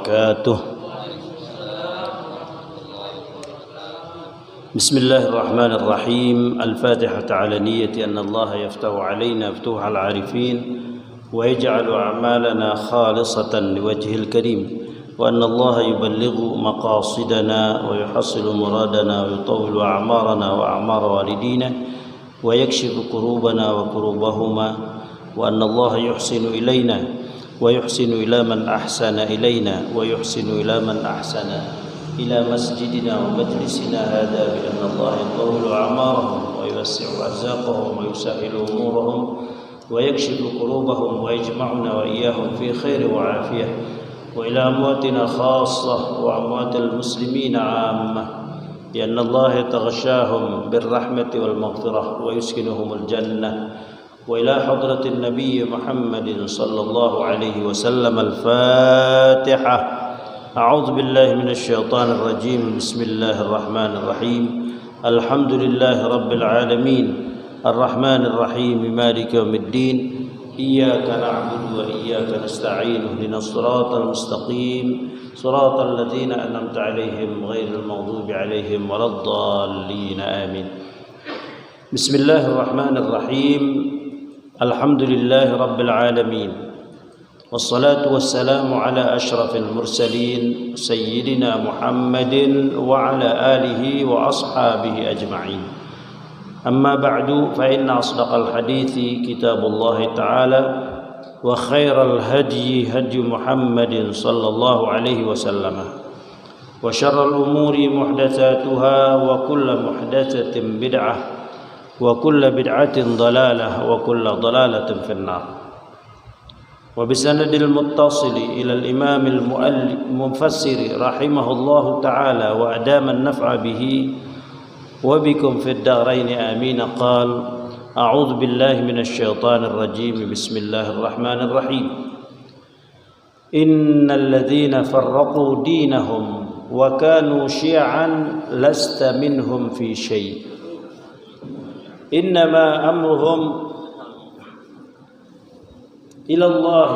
وبركاته. بسم الله الرحمن الرحيم. الفاتحة على نية أن الله يفتح علينا فتوح العارفين ويجعل أعمالنا خالصة لوجهه الكريم، وأن الله يبلغ مقاصدنا ويحصل مرادنا ويطول أعمارنا وأعمار والدينا ويكشف كروبنا وكروبهما، وأن الله يحسن إلينا ويحسن إلى من أحسن إلينا ويحسن إلى من أحسن إلى مسجدنا ومجلسنا هذا، بأن الله يطول أعمارهم ويوسع أرزاقهم ويسهل أمورهم ويكشف كروبهم ويجمعنا وإياهم في خير وعافية، وإلى أمواتنا خاصة وأموات المسلمين عامة، بأن الله يتغشاهم بالرحمة والمغفرة ويسكنهم الجنة، وإلى حضرة النبي محمد صلى الله عليه وسلم. الفاتحة. أعوذ بالله من الشيطان الرجيم. بسم الله الرحمن الرحيم. الحمد لله رب العالمين الرحمن الرحيم مالك يوم الدين، إياك نعبد وإياك نستعين، اهدنا الصراط المستقيم صراط الذين أنعمت عليهم غير المغضوب عليهم ولا الضالين، آمين. بسم الله الرحمن الرحيم. الحمد لله رب العالمين، والصلاة والسلام على أشرف المرسلين سيدنا محمد وعلى آله وأصحابه أجمعين. أما بعد، فإن أصدق الحديث كتاب الله تعالى، وخير الهدي هدي محمد صلى الله عليه وسلم، وشر الأمور محدثاتها، وكل محدثة بدعة، وكل بدعة ضلالة، وكل ضلالة في النار. وبسند المتصل إلى الإمام المفسر رحمه الله تعالى وأدام النفع به وبكم في الدارين، آمين. قال: أعوذ بالله من الشيطان الرجيم. بسم الله الرحمن الرحيم. إن الذين فرقوا دينهم وكانوا شيعا لست منهم في شيء، إنما أمرهم إلى الله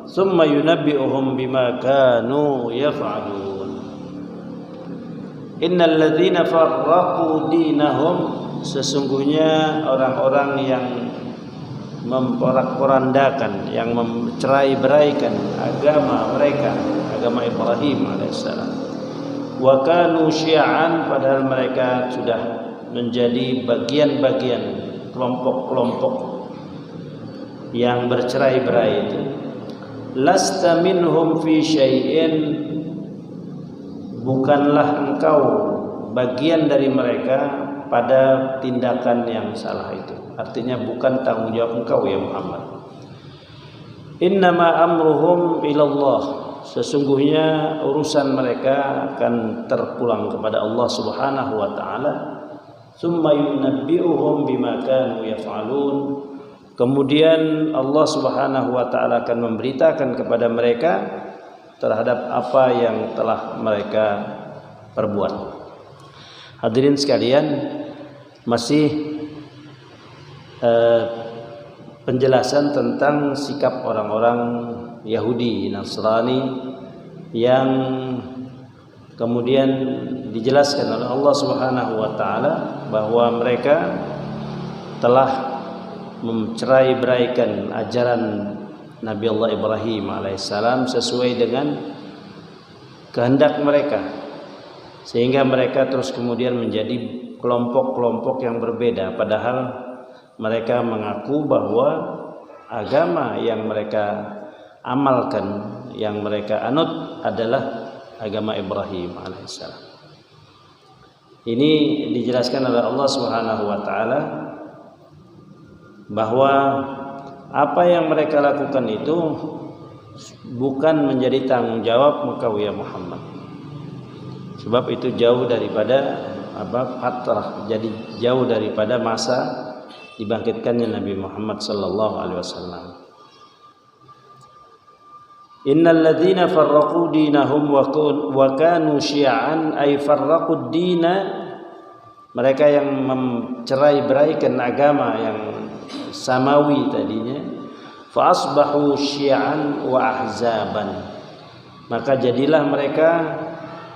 ثم ينبئهم بما كانوا يفعلون. Innal ladzina farraqu dinahum, sesungguhnya orang-orang yang memporak-porandakan, yang mencerai-beraikan agama mereka, agama Ibrahim alaihissalam. Wa kanu syi'an, padahal mereka sudah menjadi bagian-bagian, kelompok-kelompok yang bercerai-berai itu. Lasta minhum fi syai'in, bukanlah engkau bagian dari mereka pada tindakan yang salah itu. Artinya bukan tanggung jawab engkau ya Muhammad. Innama amruhum ilallah, sesungguhnya urusan mereka akan terpulang kepada Allah Subhanahu wa taala. Tsumma yunabbi'uhum bima kanu yaf'alun, kemudian Allah Subhanahu wa taala akan memberitakan kepada mereka terhadap apa yang telah mereka perbuat. Hadirin sekalian, masih penjelasan tentang sikap orang-orang Yahudi Nasrani yang kemudian dijelaskan oleh Allah Subhanahu wa taala bahwa mereka telah mencerai-beraikan ajaran Nabi Allah Ibrahim alaihissalam sesuai dengan kehendak mereka, sehingga mereka terus kemudian menjadi kelompok-kelompok yang berbeda, padahal mereka mengaku bahwa agama yang mereka amalkan, yang mereka anut adalah agama Ibrahim alaihissalam. Ini dijelaskan oleh Allah Subhanahu wa taala bahwa apa yang mereka lakukan itu bukan menjadi tanggung jawab engkau ya Muhammad, sebab itu jauh daripada fatrah, jadi jauh daripada masa dibangkitkannya Nabi Muhammad sallallahu alaihi wasallam. Innal ladzina farraqu dinahum wa kanu syi'an, ay farraqud dina, mereka yang mencerai-beraikan agama yang samawi tadinya, fa asbahu syi'an wa ahzaban, Maka jadilah mereka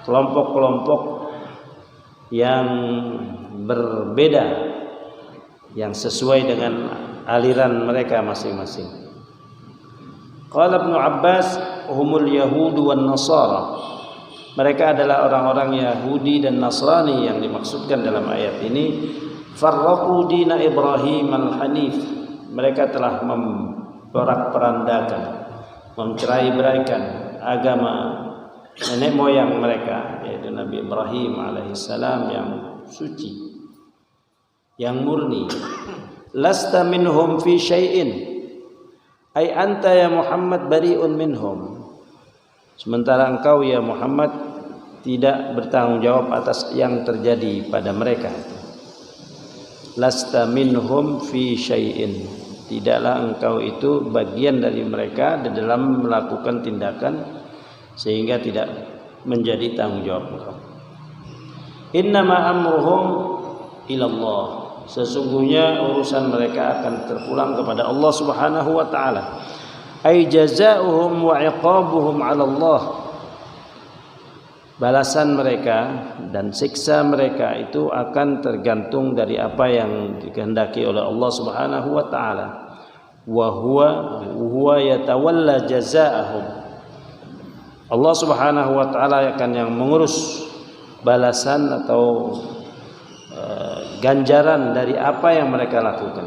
kelompok-kelompok yang berbeda, yang sesuai dengan aliran mereka masing-masing. Qala Ibnu Abbas, humul yahudu wan nasara. Mereka adalah orang-orang Yahudi dan Nasrani yang dimaksudkan dalam ayat ini. Farraqu dina Ibrahim al-Hanif. Mereka telah memporak-porandakan, mencerai-beraikan agama nenek moyang mereka, yaitu Nabi Ibrahim alaihissalam yang suci, yang murni. Lasta minhum fi syai'in, ay anta ya Muhammad bari'un minhum. Sementara engkau ya Muhammad tidak bertanggung jawab atas yang terjadi pada mereka. Lasta minhum fi syai'in, tidaklah engkau itu bagian dari mereka di dalam melakukan tindakan sehingga tidak menjadi tanggung jawab engkau. Innama amruhum ilallah, sesungguhnya urusan mereka akan terpulang kepada Allah Subhanahu wa taala. Ay jazaohum wa iqabuhum 'ala Allah. Balasan mereka dan siksa mereka itu akan tergantung dari apa yang dikehendaki oleh Allah Subhanahu wa taala. Wa huwa yatawalla jazaahum. Allah Subhanahu wa taala akan yang mengurus balasan atau ganjaran dari apa yang mereka lakukan.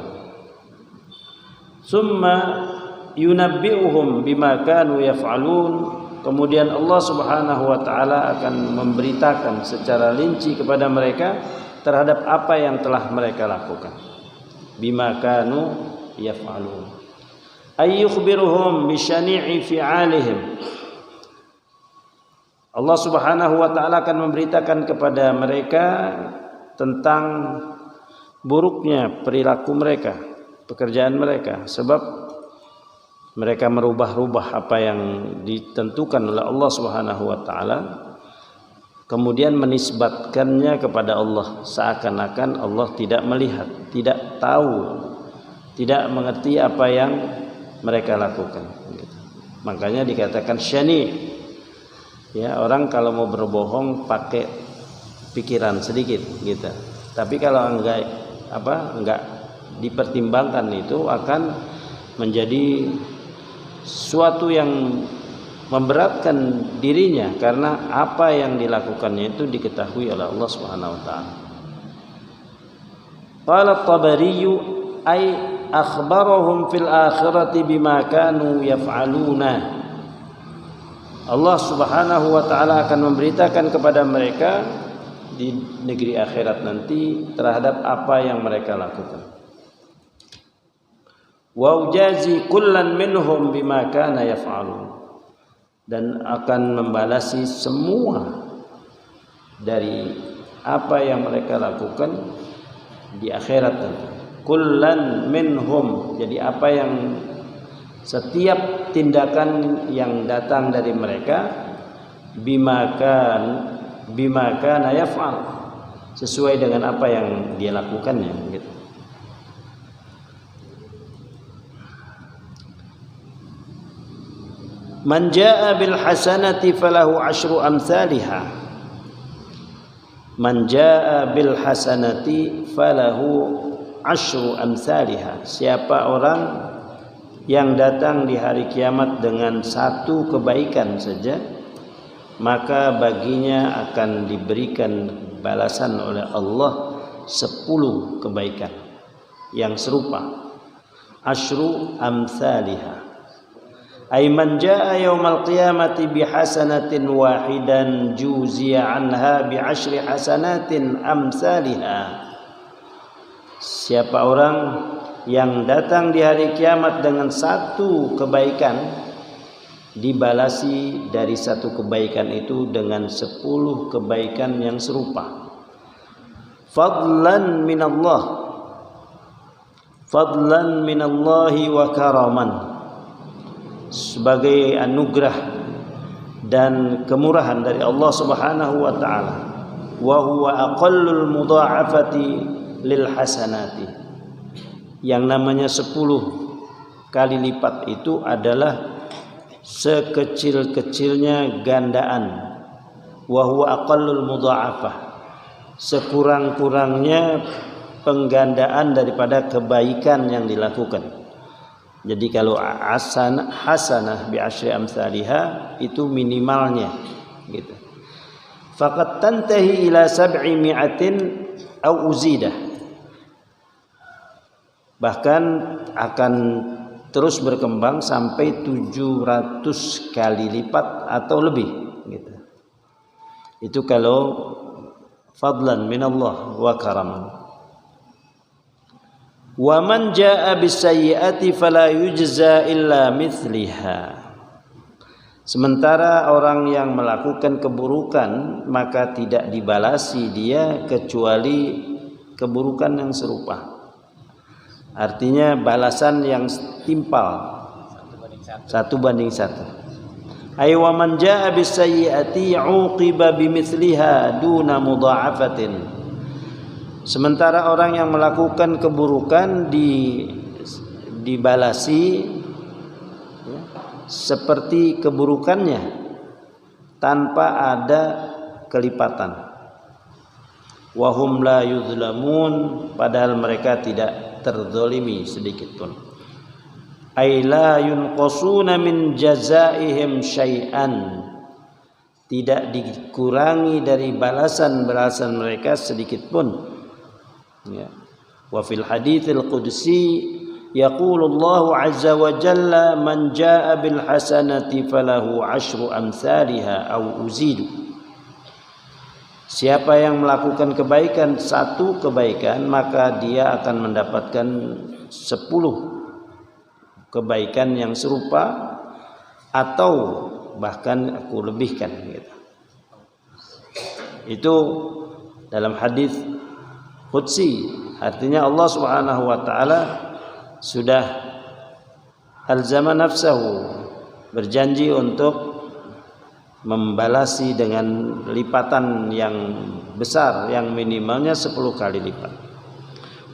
Summa yunabbi'uhum bima kanu yaf'alun. Kemudian Allah Subhanahu wa taala akan memberitakan secara rinci kepada mereka terhadap apa yang telah mereka lakukan. Bima kanu yaf'alun. Ay yukhbiruhum bi syani'i fi'alihim. Allah Subhanahu wa taala akan memberitakan kepada mereka tentang buruknya perilaku mereka, pekerjaan mereka, sebab mereka merubah-rubah apa yang ditentukan oleh Allah Subhanahu wa taala, kemudian menisbatkannya kepada Allah, seakan-akan Allah tidak melihat, tidak tahu, tidak mengerti apa yang mereka lakukan. Makanya dikatakan syani'. Ya, orang kalau mau berbohong pakai pikiran sedikit gitu. Tapi kalau enggak dipertimbangkan itu akan menjadi suatu yang memberatkan dirinya, karena apa yang dilakukannya itu diketahui oleh Allah Subhanahu wa taala. Qala at-Tabari ay akhbarahum fil akhirati bima kanu yaf'aluna. Allah Subhanahu wa taala akan memberitakan kepada mereka di negeri akhirat nanti terhadap apa yang mereka lakukan. Wa ujazi kullan minhum bima kana yaf'alun, dan akan membalasi semua dari apa yang mereka lakukan di akhirat nanti. Kullan minhum, jadi apa yang setiap tindakan yang datang dari mereka bima kana yaf'al, sesuai dengan apa yang dia lakukannya gitu. Man jaa bil hasanati falahu asyru amsalha. Man jaa bil hasanati falahu asyru amsalha. Siapa orang yang datang di hari kiamat dengan satu kebaikan saja, maka baginya akan diberikan balasan oleh Allah 10 kebaikan yang serupa. Asyru amsalha. Ay man jaa yaumal qiyamati bihasanatin wahidan juziya anha bi asyri hasanatin amsalha. Siapa orang yang datang di hari kiamat dengan satu kebaikan, dibalasi dari satu kebaikan itu dengan 10 kebaikan yang serupa. Fadlan minallahi wa karaman, sebagai anugerah dan kemurahan dari Allah Subhanahu wa taala. Wa huwa aqallul mudha'afati lil hasanati. Yang namanya 10 kali lipat itu adalah sekecil-kecilnya gandaan, wa huwa aqallul mudha'afah, sekurang-kurangnya penggandaan daripada kebaikan yang dilakukan. Jadi kalau hasanah bi asyri amsalihha itu minimalnya gitu. Faqad tantahi ila 700 au uzidah, bahkan akan terus berkembang sampai 700 kali lipat atau lebih gitu. Itu kalau fadlan minallah wa karaman. Wa man jaa bis-sayyi'ati fala yujza illa mithliha. Sementara orang yang melakukan keburukan maka tidak dibalasi dia kecuali keburukan yang serupa. Artinya balasan yang timpal, 1:1. Ay wa man jaa bis-sayyi'ati 'uqiba bimithliha duna mudha'afatin. Sementara orang yang melakukan keburukan dibalasi seperti keburukannya tanpa ada kelipatan. Wahum la yuzlamun, padahal mereka tidak terzalimi sedikit pun. Ay la yunqasuna min jazaihim syai'an, tidak dikurangi dari balasan-balasan mereka sedikit pun. Ya. Wa fil haditsil qudsi yaqulu Allah azza wa jalla man jaa bil hasanati falahu 10 amsalha au uzidu. Siapa yang melakukan kebaikan, satu kebaikan, maka dia akan mendapatkan 10 kebaikan yang serupa atau bahkan aku lebihkan gitu. Itu dalam hadis qudsi, artinya Allah Subhanahu wa taala sudah alzama nafsahu, berjanji untuk membalasi dengan lipatan yang besar, yang minimalnya 10 kali lipat.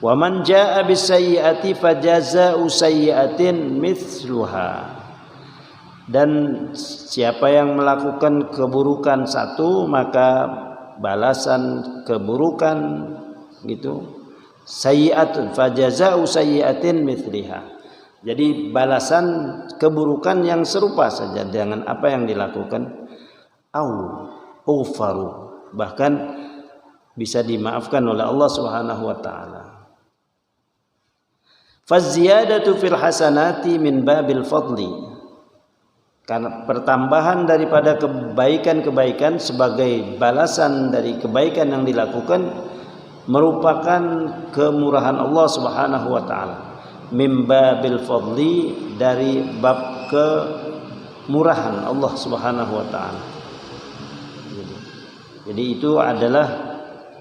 Wa man jaa bis-sayyi'ati fajazaa'u sayyi'atin mithluha. Dan siapa yang melakukan keburukan satu, maka balasan keburukan gitu, sayyi'atun fajazaa'u sayyi'atin mithliha. Jadi balasan keburukan yang serupa saja dengan apa yang dilakukan, au ufaru, bahkan bisa dimaafkan oleh Allah Subhanahu wa taala. Faziyadatu fil hasanati min babil fadli, karena pertambahan daripada kebaikan-kebaikan sebagai balasan dari kebaikan yang dilakukan merupakan kemurahan Allah Subhanahu wa taala. Min babil fadli, dari bab kemurahan Allah Subhanahu wa taala. Jadi itu adalah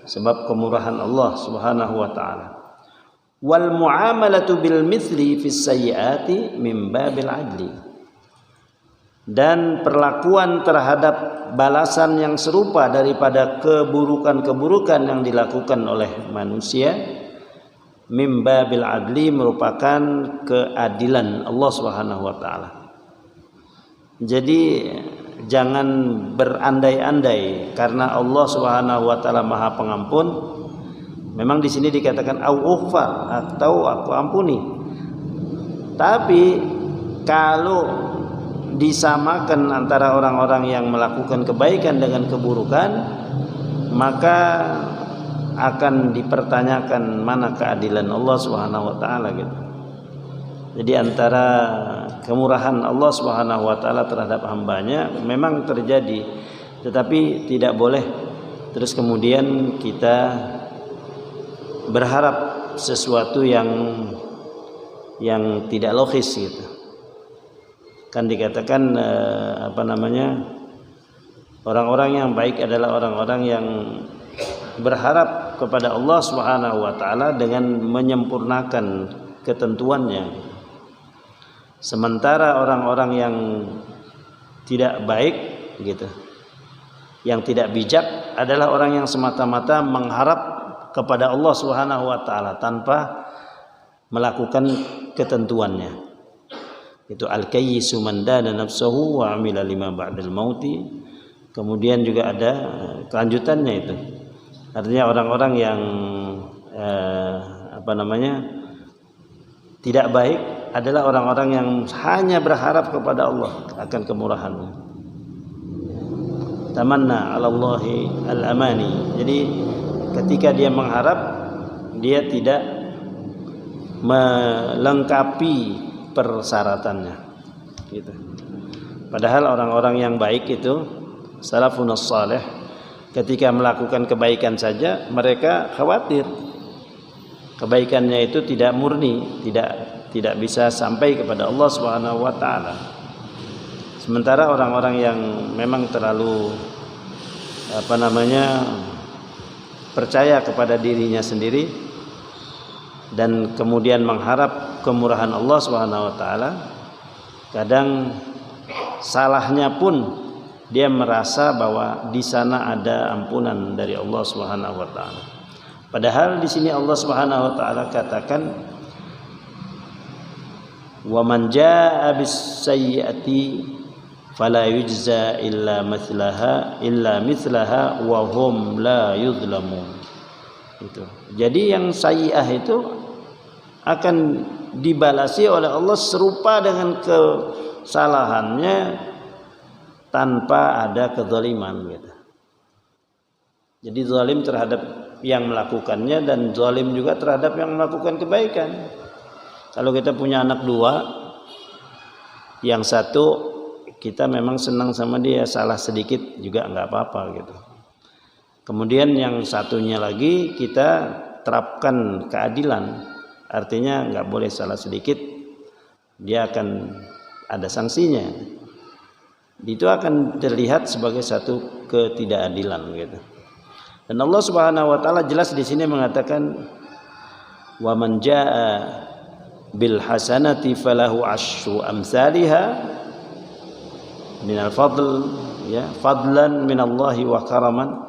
sebab kemurahan Allah Subhanahu wa taala. Wal muamalatu bil mithli fis sayyiati min babil adli. Dan perlakuan terhadap balasan yang serupa daripada keburukan-keburukan yang dilakukan oleh manusia, min babil adli, merupakan keadilan Allah Subhanahu wa taala. Jadi jangan berandai-andai, karena Allah Subhanahu wa taala Maha Pengampun. Memang di sini dikatakan au ughfar, atau aku ampuni. Tapi kalau disamakan antara orang-orang yang melakukan kebaikan dengan keburukan, maka akan dipertanyakan mana keadilan Allah Subhanahu wa taala gitu. Jadi antara kemurahan Allah Subhanahu wa taala terhadap hambanya memang terjadi, tetapi tidak boleh terus kemudian kita berharap sesuatu yang tidak logis gitu. Kan dikatakan orang-orang yang baik adalah orang-orang yang berharap kepada Allah Subhanahu wa taala dengan menyempurnakan ketentuannya. Sementara orang-orang yang tidak baik gitu, yang tidak bijak, adalah orang yang semata-mata mengharap kepada Allah Subhanahu wa taala tanpa melakukan ketentuannya. Itu al-kayyisu man dana nafsahu wa amila lima ba'dal mauti. Kemudian juga ada kelanjutannya itu. Artinya orang-orang yang tidak baik adalah orang-orang yang hanya berharap kepada Allah akan kemurahan-Nya. Tamanna 'ala Allahi al-amani. Jadi ketika dia mengharap, dia tidak melengkapi persyaratannya gitu. Padahal orang-orang yang baik itu salafun salih, ketika melakukan kebaikan saja mereka khawatir kebaikannya itu tidak murni, tidak bisa sampai kepada Allah Subhanahu wa taala. Sementara orang-orang yang memang terlalu percaya kepada dirinya sendiri dan kemudian mengharap kemurahan Allah Subhanahu wa taala, kadang salahnya pun dia merasa bahwa di sana ada ampunan dari Allah Subhanahu wa taala. Padahal di sini Allah Subhanahu wa taala katakan, wa man jaa bis sayyi'ati fala yujza illa mithlaha wa hum la yuzlamun. Itu. Jadi yang sayyi'ah itu akan dibalasi oleh Allah serupa dengan kesalahannya tanpa ada kezaliman gitu. Jadi zalim terhadap yang melakukannya dan zalim juga terhadap yang melakukan kebaikan. Kalau kita punya anak dua, yang satu kita memang senang sama dia, salah sedikit juga nggak apa-apa gitu. Kemudian yang satunya lagi kita terapkan keadilan, artinya nggak boleh salah sedikit, dia akan ada sanksinya. Itu akan terlihat sebagai satu ketidakadilan gitu. Dan Allah Subhanahu wa taala jelas di sini mengatakan, wa man jaa bil hasanati falahu asyru amsalha minal fadl, ya, fadlan minallahi wa karaman.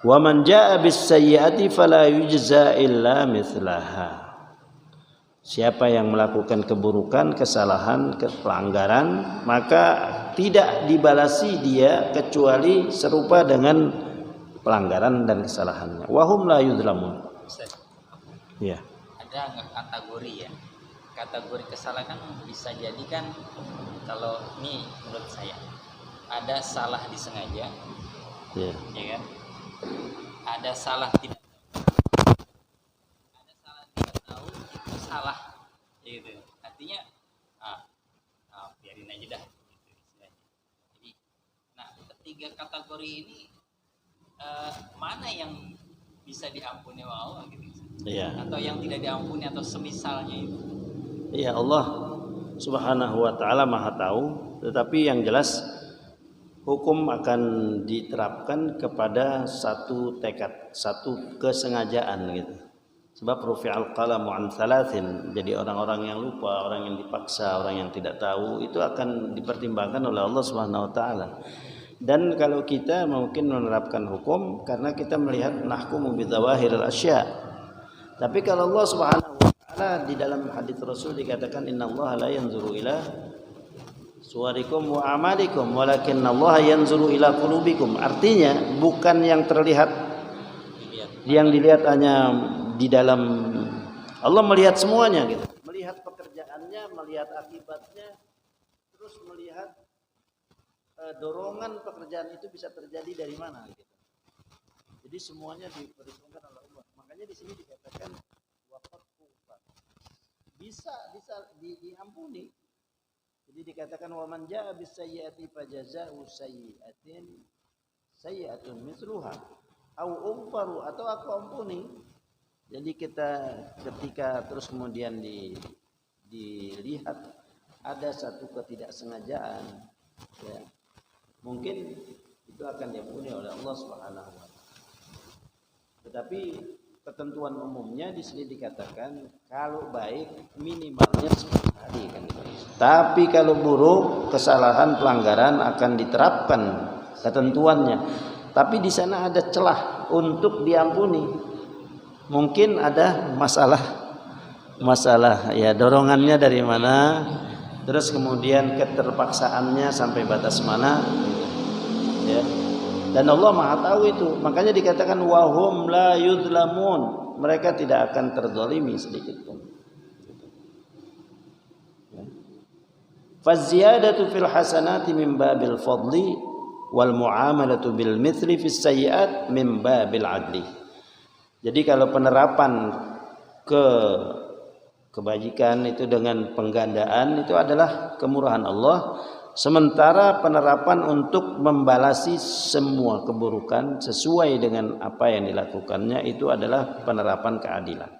Wa man jaa bis sayyiati fala yujza illa mithlaha. Siapa yang melakukan keburukan, kesalahan, pelanggaran, maka tidak dibalasi dia kecuali serupa dengan pelanggaran dan kesalahannya. Wahum la yuzlamun. Ya. Ada nggak kategori ya? Kategori kesalahan bisa jadi kan, kalau ini menurut saya ada salah disengaja, ya kan? Ada salah tidak tahu, itu salah, gitu. Artinya, biarin aja dah. Gitu, jadi, nah ketiga kategori ini mana yang bisa diampuni Allah gitu? Ya. Atau yang tidak diampuni atau semisalnya itu? Ya, Allah Subhanahu wa taala Maha tahu, tetapi yang jelas hukum akan diterapkan kepada satu tekad, satu kesengajaan gitu. Sebab rufi'al qalamu an thalathin, jadi orang-orang yang lupa, orang yang dipaksa, orang yang tidak tahu, itu akan dipertimbangkan oleh Allah Subhanahu wa taala. Dan kalau kita mungkin menerapkan hukum karena kita melihat nahkumu bidzawahiril asya. Tapi kalau Allah Subhanahu wa taala di dalam hadis Rasul dikatakan, innallaha la yanzuru ila suwarikum wa amalikum walakinnallaha yanzuru ila qulubikum. Artinya bukan yang terlihat, yang dilihat hanya di dalam, Allah melihat semuanya gitu. Melihat pekerjaannya, melihat akibatnya, terus melihat dorongan pekerjaan itu bisa terjadi dari mana gitu. Jadi semuanya diperhitungkan oleh Allah. Makanya di sini dikatakan waqad bisa diampuni. Jadi dikatakan wa man jaa bis sayyi'ati fajazaa'u sayyi'atun mithluha au umfaru, atau aku ampuni. Jadi kita ketika terus kemudian dilihat ada satu ketidaksengajaan, ya, mungkin itu akan diampuni oleh Allah Subhanahu wa taala. Tetapi ketentuan umumnya di sini dikatakan kalau baik minimalnya 10 hari kan. Tapi kalau buruk, kesalahan, pelanggaran akan diterapkan ketentuannya. Tapi di sana ada celah untuk diampuni. Mungkin ada masalah ya, dorongannya dari mana, Terus kemudian keterpaksaannya sampai batas mana, ya. Dan Allah Maha tahu itu. Makanya dikatakan wahum la yudlamun. Mereka tidak akan terzalimi sedikit pun. Faziyadatu fil hasanati min babil fadli wal muamalatu bil mithli fis sayyiat min babil adli. Jadi kalau penerapan kebajikan itu dengan penggandaan itu adalah kemurahan Allah, sementara penerapan untuk membalasi semua keburukan sesuai dengan apa yang dilakukannya itu adalah penerapan keadilan.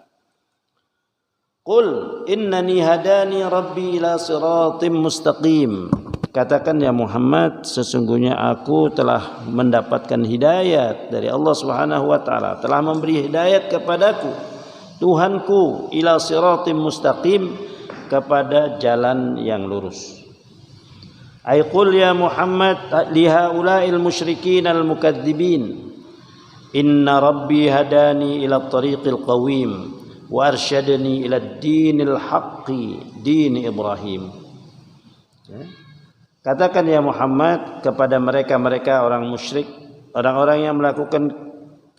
Qul innani hadani rabbi ila siratim mustaqim. Katakan ya Muhammad, sesungguhnya aku telah mendapatkan hidayat dari Allah Subhanahu wa taala, telah memberi hidayat kepadaku Tuhanku ila siratim mustaqim, kepada jalan yang lurus. Ay qul ya Muhammad li haula'il musyrikin al mukadzibin inna rabbi hadani ila tariqil qawim wa arsyadani ila ad-dinil haqqi din Ibrahim. Katakan ya Muhammad kepada mereka orang musyrik, orang-orang yang melakukan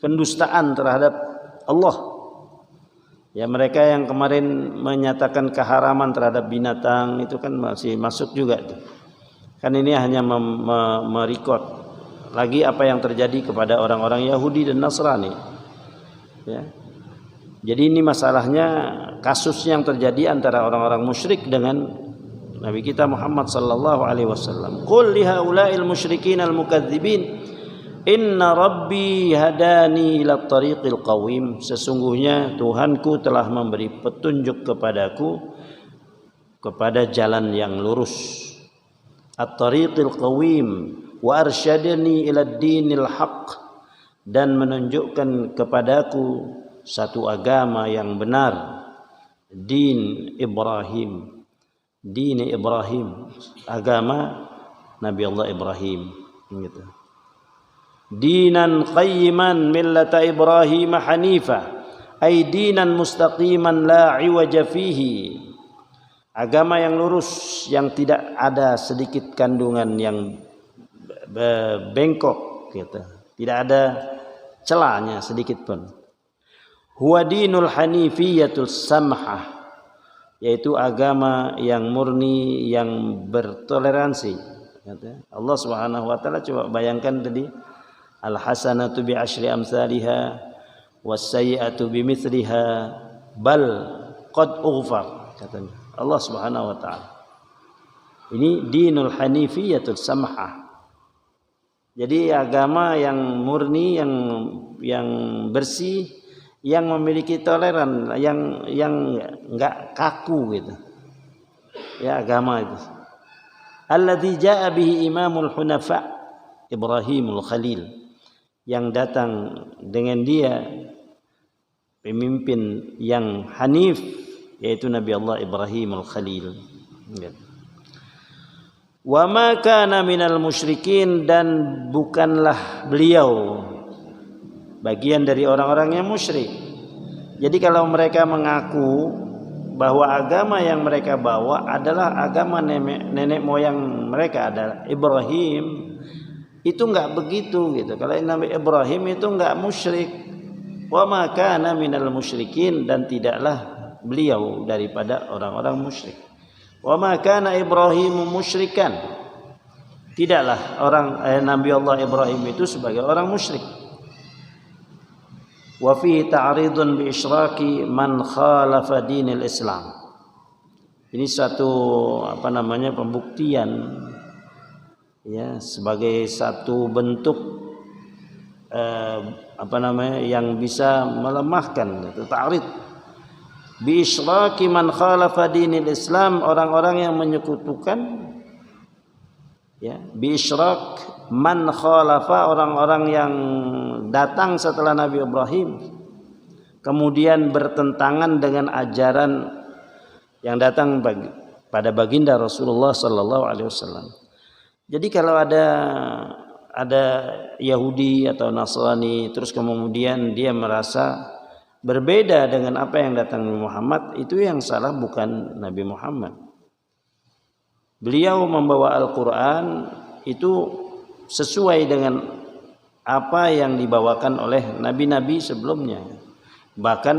pendustaan terhadap Allah. Ya, mereka yang kemarin menyatakan keharaman terhadap binatang itu kan masih masuk juga tuh. Kan ini hanya merekod lagi apa yang terjadi kepada orang-orang Yahudi dan Nasrani. Ya. Jadi ini masalahnya, kasus yang terjadi antara orang-orang musyrik dengan Nabi kita Muhammad sallallahu alaihi wasallam. Qul li haula'il musyrikin al mukadzibin inna rabbi hadani ila tariqil qawim. Sesungguhnya Tuhanku telah memberi petunjuk kepadaku kepada jalan yang lurus. At-tariqil qawim wa arsyadani ila ad-dinil haqq, dan menunjukkan kepadaku satu agama yang benar, din Ibrahim. Din Ibrahim, agama Nabi Allah Ibrahim, gitu. Dinan qayyiman millata Ibrahim hanifa, ay dinan mustaqiman la iwaja fihi. Agama yang lurus, yang tidak ada sedikit kandungan yang bengkok, gitu. Tidak ada celahnya sedikit pun. Huwa dinul hanifiyatul samhah, yaitu agama yang murni, yang bertoleransi. Allah Subhanahu wa taala, coba bayangkan tadi, al hasanatu bi asyri amsalha was sayyi'atu bi mithliha bal qad ughfar, katanya Allah Subhanahu wa taala. Ini dinul hanifiyatul samhah. Jadi agama yang murni, yang bersih, yang memiliki toleran, yang enggak kaku, gitu. Ya, agama itu. Alladzi jaa bihi imamul hunafa Ibrahimul Khalil, yang datang dengan dia pemimpin yang hanif, yaitu Nabi Allah Ibrahimul Khalil. Wa ma kana minal musyrikin, dan bukanlah beliau bagian dari orang-orang yang musyrik. Jadi kalau mereka mengaku bahwa agama yang mereka bawa adalah agama nenek moyang mereka, adalah Ibrahim, itu enggak begitu, gitu. Kalau Nabi Ibrahim itu enggak musyrik. Wa ma kana minal musyrikin, dan tidaklah beliau daripada orang-orang musyrik. Wa ma kana Ibrahim musyrikan, tidaklah Nabi Allah Ibrahim itu sebagai orang musyrik. Wa fihi ta'ridun bi isyraki man khalafa dinil Islam. Ini satu pembuktian, ya, sebagai satu bentuk yang bisa melemahkan, itu ta'rid. Bi isyraki man khalafa dinil Islam, orang-orang yang menyekutukan, ya, bi isyrak man khalafa, orang-orang yang datang setelah Nabi Ibrahim kemudian bertentangan dengan ajaran yang datang pada baginda Rasulullah sallallahu alaihi wasallam. Jadi kalau ada Yahudi atau Nasrani terus kemudian dia merasa berbeda dengan apa yang datang Nabi Muhammad, itu yang salah bukan Nabi Muhammad. Beliau membawa Al-Quran itu sesuai dengan apa yang dibawakan oleh nabi-nabi sebelumnya. Bahkan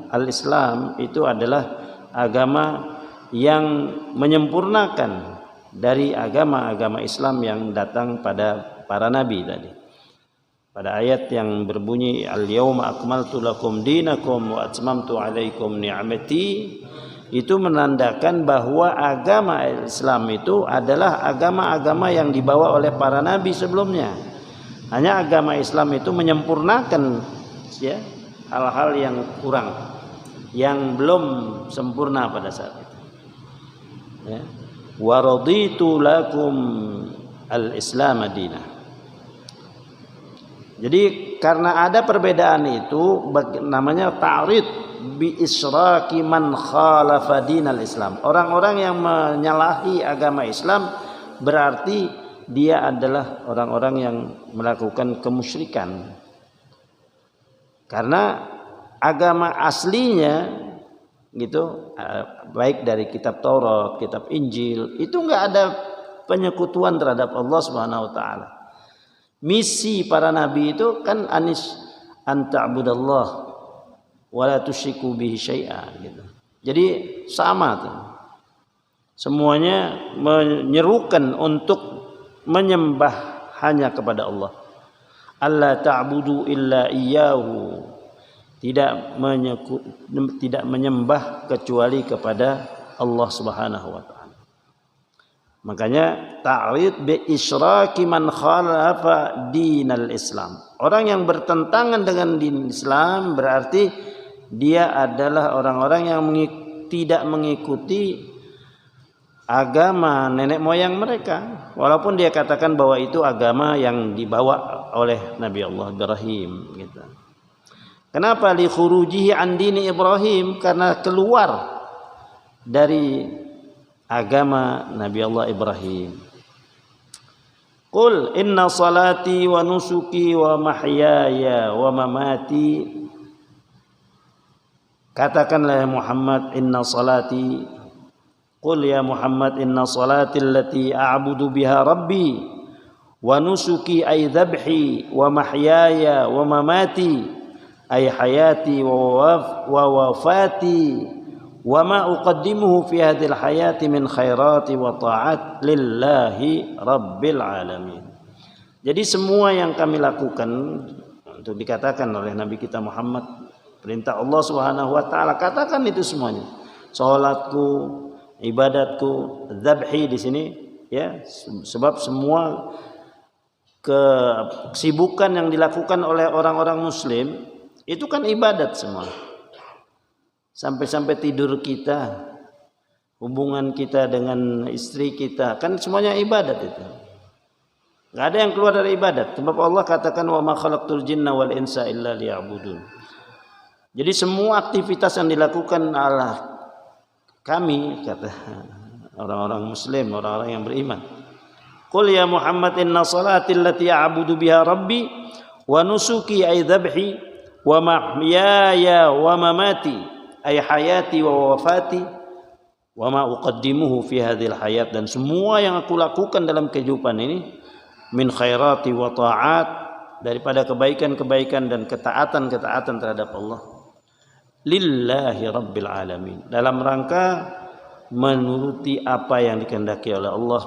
Al-Islam itu adalah agama yang menyempurnakan dari agama-agama Islam yang datang pada para nabi tadi. Pada ayat yang berbunyi al-yauma akmaltu lakum dinakum wa atmamtu alaikum ni'mati, itu menandakan bahwa agama Islam itu adalah agama-agama yang dibawa oleh para nabi sebelumnya. Hanya agama Islam itu menyempurnakan ya hal-hal yang kurang, yang belum sempurna pada saat itu. Ya. Wa raditu lakum al-Islam madinah. Jadi karena ada perbedaan itu namanya ta'rid bi israki man khalafa dinal Islam. Orang-orang yang menyalahi agama Islam berarti dia adalah orang-orang yang melakukan kemusyrikan. Karena agama aslinya gitu, baik dari kitab Taurat, kitab Injil, itu enggak ada penyekutuan terhadap Allah Subhanahu wa taala. Misi para nabi itu kan anta'budallah wa la tusyriku bihi syai'a gitu. Jadi sama tuh. Semuanya menyerukan untuk menyembah hanya kepada Allah. Allah ta'budu illa iyyahu. Tidak menyembah kecuali kepada Allah Subhanahu wa taala. Makanya ta'rid bi isyraki man khalafa dinal Islam. Orang yang bertentangan dengan din Islam berarti dia adalah orang-orang yang tidak mengikuti agama nenek moyang mereka, walaupun dia katakan bahwa itu agama yang dibawa oleh Nabi Allah Ibrahim gitu. Kenapa li khurujihi an dini Ibrahim? Karena keluar dari agama Nabi Allah Ibrahim. Qul inna salati wa nusuki wa mahyaya wa mamati. Katakanlah ya Muhammad, inna salati. Qul ya Muhammad, inna salati allati a'budu biha rabbi wa nusuki ay dhabhi wa mahyaya wa mamati ay hayati wa wafati wa ma uqaddimuhu fi hadhil hayati min khairati wa ta'at lillahi rabbil alamin. Jadi semua yang kami lakukan untuk dikatakan oleh Nabi kita Muhammad, perintah Allah Subhanahu wa taala, katakan itu semuanya. Salatku, ibadatku, dzabhi di sini ya, sebab semua kesibukan yang dilakukan oleh orang-orang muslim itu kan ibadat semua. Sampai-sampai tidur kita, hubungan kita dengan istri kita, kan semuanya ibadat itu. Enggak ada yang keluar dari ibadat. Sebab Allah katakan wa ma khalaqtul jinna wal insa illa liya'budun. Jadi semua aktivitas yang dilakukan oleh kami, kata orang-orang muslim, orang-orang yang beriman. Qul ya Muhammad inna salati allati a'budu biha rabbi wa nusuki ay dhabhi wa mahyaya wa mamati ay hayati wa wafati wa ma uqaddimuhu fi hadhil hayat, dan semua yang aku lakukan dalam kehidupan ini min khairati wa ta'at, daripada kebaikan-kebaikan dan ketaatan-ketaatan terhadap Allah, lillahi rabbil alamin, dalam rangka menuruti apa yang dikehendaki oleh Allah,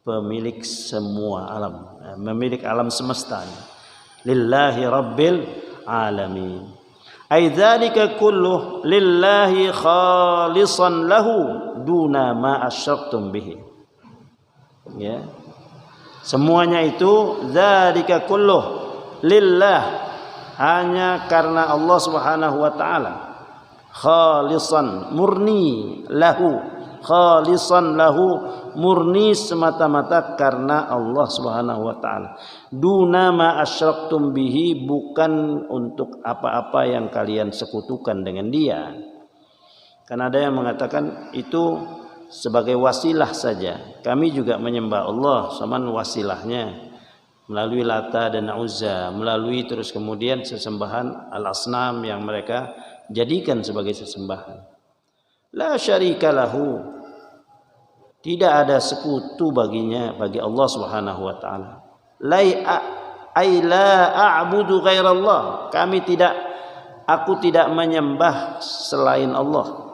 pemilik semua alam, pemilik alam semesta, lillahi rabbil alamin. Ay dzalika kulluh lillahi khalisan lahu duna ma asyraktum bihi. Ya. Semuanya itu dzalika kulluh lillah, hanya karena Allah Subhanahu wa taala. Khalisan, murni, lahu, khalisan lahu, murni semata-mata karena Allah Subhanahu wa taala. Duna ma asyraktum bihi, bukan untuk apa-apa yang kalian sekutukan dengan dia. Karena ada yang mengatakan itu sebagai wasilah saja. Kami juga menyembah Allah, cuman wasilahnya melalui Lata dan Uzza, melalui terus kemudian sesembahan al-asnam yang mereka jadikan sebagai sesembahan. La syarika lahu, Tidak ada sekutu baginya, bagi Allah Subhanahu wa taala. La a'budu ghairallah. Aku tidak menyembah selain Allah.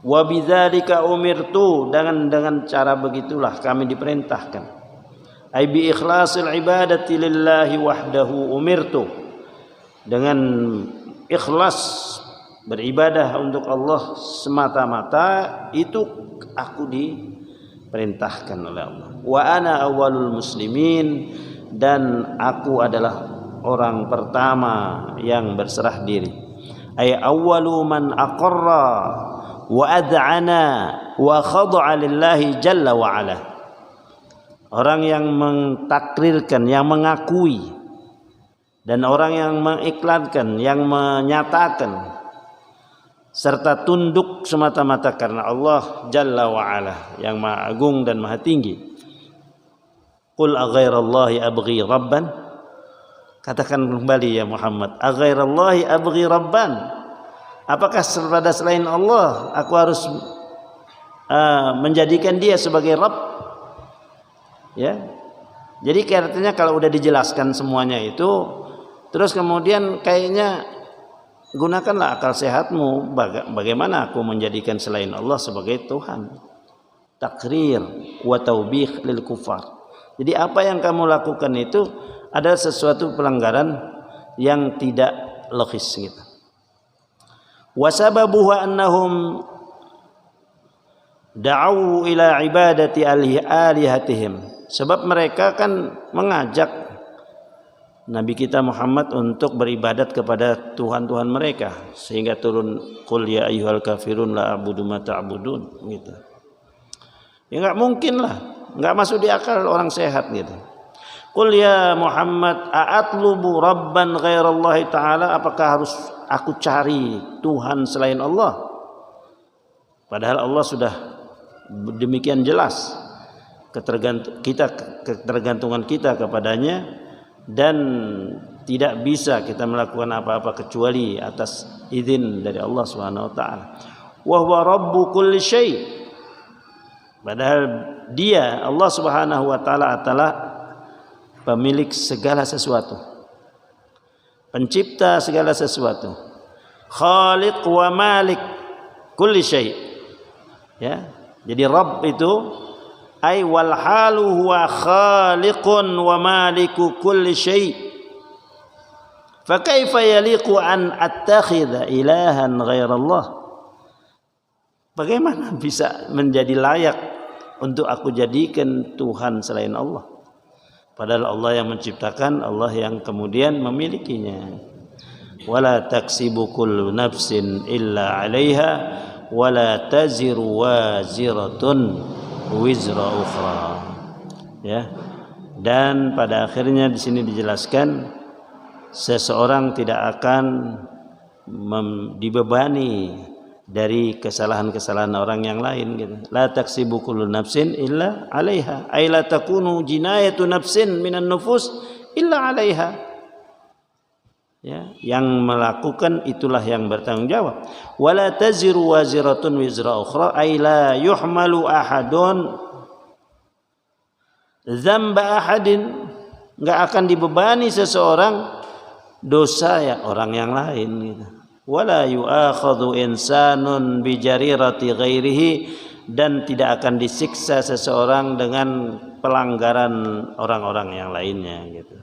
Wa bidzalika umirtu, dengan cara begitulah kami diperintahkan. Ai bi ikhlasil ibadati lillahi wahdahu umirtu. Dengan ikhlas beribadah untuk Allah semata-mata itu aku diperintahkan oleh Allah. Wa ana awwalul muslimin, dan aku adalah orang pertama yang berserah diri. Ay awwalu man aqarra wa ad'ana wa khada'a lillahi jalla wa ala. Orang yang mentakrirkan, yang mengakui, dan orang yang mengiklankan, yang menyatakan, serta tunduk semata-mata karena Allah Jalla wa'ala, yang maha agung dan maha tinggi. Qul aghairallahi abghi rabban. Katakan kembali ya Muhammad, aghairallahi abghi rabban. Apakah pada selain Allah aku harus menjadikan dia sebagai Rabb? Ya. Jadi artinya kalau udah dijelaskan semuanya itu, terus kemudian kayaknya gunakanlah akal sehatmu, bagaimana aku menjadikan selain Allah sebagai Tuhan. Takrir wa taubih lil kufar. Jadi apa yang kamu lakukan itu adalah sesuatu pelanggaran yang tidak logis gitu. Wa sababuhu annahum da'u ila ibadati alihatihim. Sebab mereka kan mengajak Nabi kita Muhammad untuk beribadat kepada Tuhan-Tuhan mereka, sehingga turun qul ya ayyuhal kafirun la a'budu ma ta'budun gitu. Ya enggak mungkin lah, enggak masuk di akal orang sehat gitu. Qul ya Muhammad a'atlubu rabban ghairallahi ta'ala, apakah harus aku cari Tuhan selain Allah? Padahal Allah sudah demikian jelas ketergantungan kita kepadanya, dan tidak bisa kita melakukan apa-apa kecuali atas izin dari Allah Subhanahu wa taala. Wa huwa rabbu kulli syai'. Padahal dia Allah Subhanahu wa taala adalah pemilik segala sesuatu, pencipta segala sesuatu, khaliq wa malik kulli syai'. Ya, jadi Rabb itu ay wal halu huwa khaliqun wa maliku kulli syai'. Fa kaifa yaliqu an attakhidha ilahan ghairallah? Bagaimana bisa menjadi layak untuk aku jadikan Tuhan selain Allah? Padahal Allah yang menciptakan, Allah yang kemudian memilikinya. Wala taksibu kullu nafsin illa 'alaiha wala taziru waziratun wizra ukhra. Ya. Dan pada akhirnya di sini dijelaskan seseorang tidak akan dibebani dari kesalahan-kesalahan orang yang lain gitu. La taksibu kullu nafsin illa 'alaiha, ay la takunu jinayatu nafsin minan nufus illa 'alaiha. Ya, yang melakukan itulah yang bertanggung jawab. Wala taziru waziratun wizra ukhra, ay la yuhmalu ahadun dzamba ahadin, enggak akan dibebani seseorang dosa ya orang yang lain gitu. Wala yu'akhadhu insanun bi jarirati ghairihi, dan tidak akan disiksa seseorang dengan pelanggaran orang-orang yang lainnya gitu.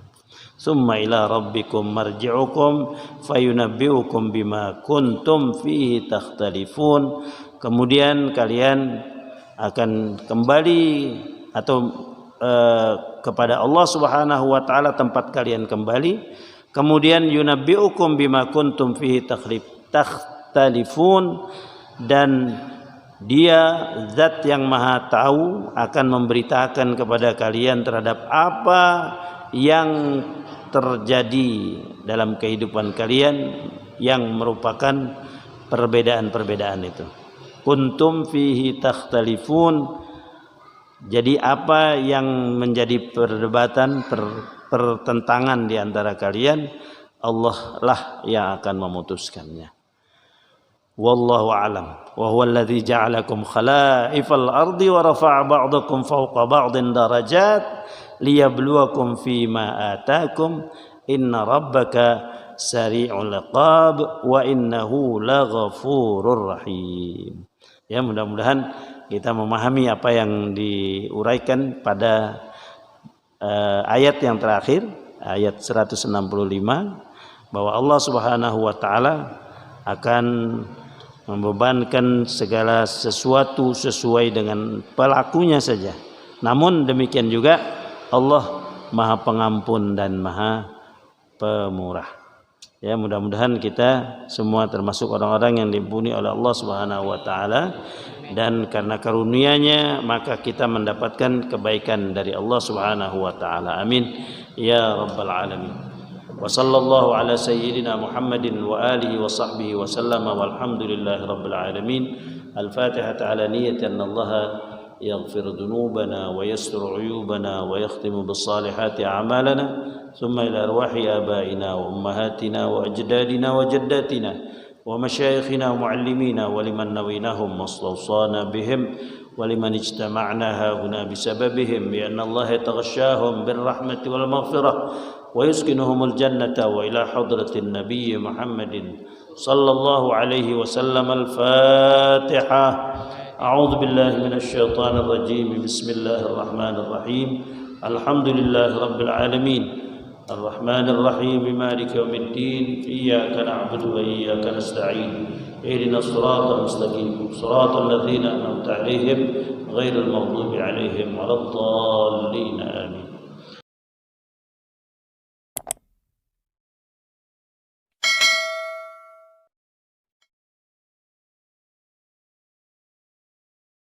Summa ila rabbikum marji'ukum fayunabbi'ukum bima kuntum fihi takhtalifun. Kemudian kalian akan kembali atau kepada Allah Subhanahu wa taala tempat kalian kembali. Kemudian yunabbi'ukum bima kuntum fihi takhtalifun, dan Dia zat yang maha tahu akan memberitakan kepada kalian terhadap apa yang terjadi dalam kehidupan kalian yang merupakan perbedaan-perbedaan itu. Kuntum fihi takhtalifun. Jadi apa yang menjadi perdebatan, pertentangan di antara kalian, Allah lah yang akan memutuskannya. wallahu a'lam. Wa huwa alladzi ja'alakum khalaifal ardi wa rafa'a ba'dakum fawqa ba'din darajat liyabluwakum fima atakum inna rabbaka sari'ul iqab wa innahu laghafurur rahim. Ya, mudah-mudahan kita memahami apa yang diuraikan pada ayat yang terakhir, ayat 165, bahwa Allah Subhanahu wa taala akan membebankan segala sesuatu sesuai dengan pelakunya saja. Namun demikian juga Allah Maha Pengampun dan Maha Pemurah. Ya, mudah-mudahan kita semua termasuk orang-orang yang diampuni oleh Allah Subhanahu wa taala, dan karena karunia-Nya maka kita mendapatkan kebaikan dari Allah Subhanahu wa taala. Amin ya rabbal alamin. Wa sallallahu ala sayyidina Muhammadin wa alihi wa sahbihi wa sallama walhamdulillahi rabbil alamin. Al-Fatihah ala niyyati anna Allah yaghfir dhunubana wa yastur 'uyubana wa yakhtimu bis salihati a'malana thumma ila arwahi abaina wa ummahatina wa ajdadina wa jaddatina wa masyayikhina wa muallimina wa liman nawinahum wastawsana bihim wa liman ijtama'na hauna bisababihim bi anna Allah yataghashshahum bir rahmati wal maghfirah wa yuskinuhumul jannata wa ila hadratin nabiy Muhammadin sallallahu alaihi wasallam. Al-Fatihah. A'udzu billahi minasy syaithanir rajim. Bismillahirrahmanirrahim. Alhamdulillahi rabbil alamin. Arrahmanir rahim. Maliki yaumiddin. Iyyaka na'budu wa iyyaka nasta'in. Ihdinas siratal mustaqim. Siratal ladzina an'amta 'alaihim ghairil maghdubi 'alaihim waladdallin. Amin.